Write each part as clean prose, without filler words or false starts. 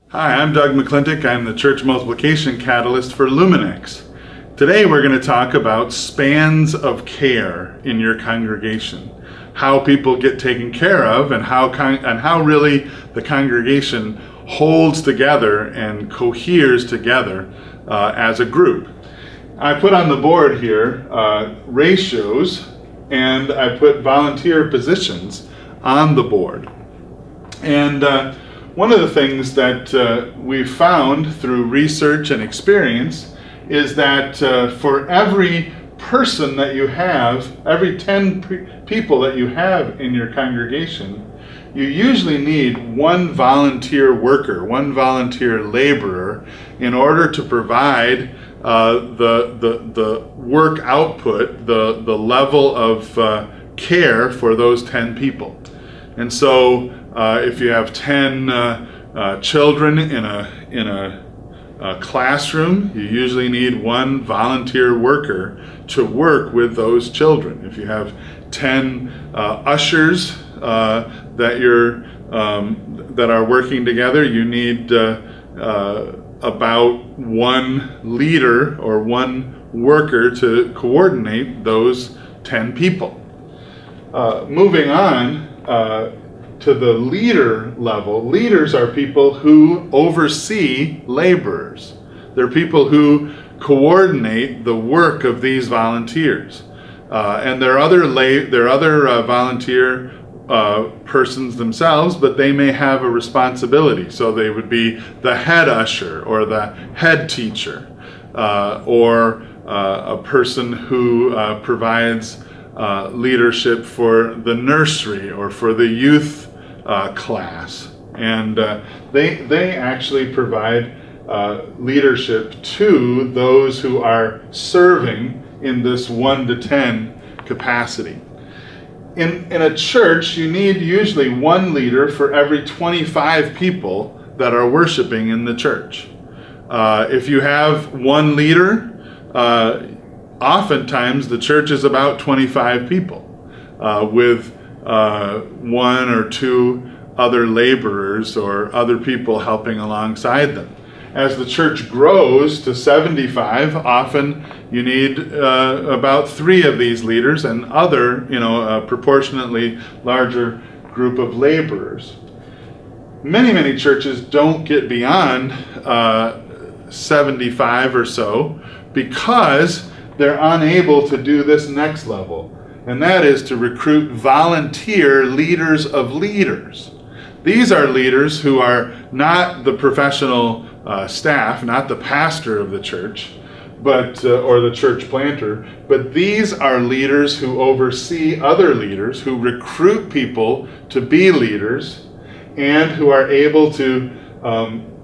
Hi, I'm Doug McClintic. I'm the Church Multiplication Catalyst for Luminex. Today we're going to talk about spans of care in your congregation. How people get taken care of and how really the congregation holds together and coheres together as a group. I put on the board here ratios, and I put volunteer positions on the board. And one of the things that we've found through research and experience is that for every person that you have, every 10 people that you have in your congregation, you usually need one volunteer worker, one volunteer laborer, in order to provide the work output, the level of care for those 10 people. And so if you have 10 children in a classroom, you usually need one volunteer worker to work with those children. If you have 10 ushers that are working together, you need about one leader or one worker to coordinate those 10 people. Moving on to the leader level, leaders are people who oversee laborers. They're people who coordinate the work of these volunteers. And there are other volunteer persons themselves, but they may have a responsibility. So they would be the head usher or the head teacher, or a person who provides leadership for the nursery or for the youth class. And they actually provide leadership to those who are serving in this 1 to 10 capacity. In a church, you need usually one leader for every 25 people that are worshiping in the church. If you have one leader, oftentimes the church is about 25 people, with one or two other laborers or other people helping alongside them. As the church grows to 75, often you need about 3 of these leaders and other, proportionately larger group of laborers. Many churches don't get beyond 75 or so because they're unable to do this next level, and that is to recruit volunteer leaders of leaders. These are leaders who are not the professional staff, not the pastor of the church, but or the church planter, but these are leaders who oversee other leaders, who recruit people to be leaders, and who are able to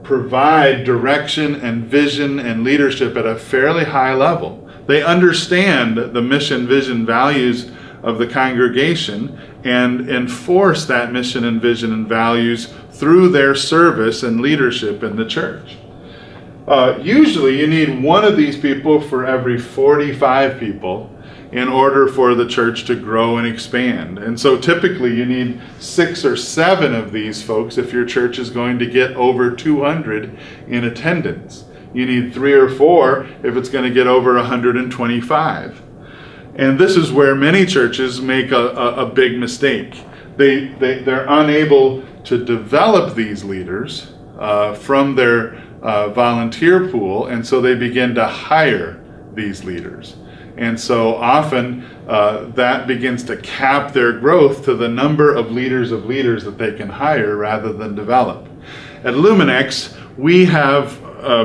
provide direction and vision and leadership at a fairly high level. They understand the mission, vision, values of the congregation and enforce that mission and vision and values through their service and leadership in the church. Usually you need one of these people for every 45 people in order for the church to grow and expand. And so typically you need 6 or 7 of these folks if your church is going to get over 200 in attendance. You need 3 or 4 if it's going to get over 125. And this is where many churches make a big mistake. They're unable to develop these leaders from their volunteer pool, and so they begin to hire these leaders. And so often that begins to cap their growth to the number of leaders that they can hire rather than develop. At Luminex, we have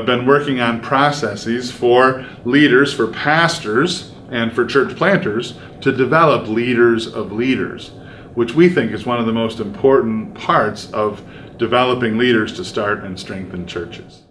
been working on processes for leaders, for pastors, and for church planters to develop leaders of leaders, which we think is one of the most important parts of developing leaders to start and strengthen churches.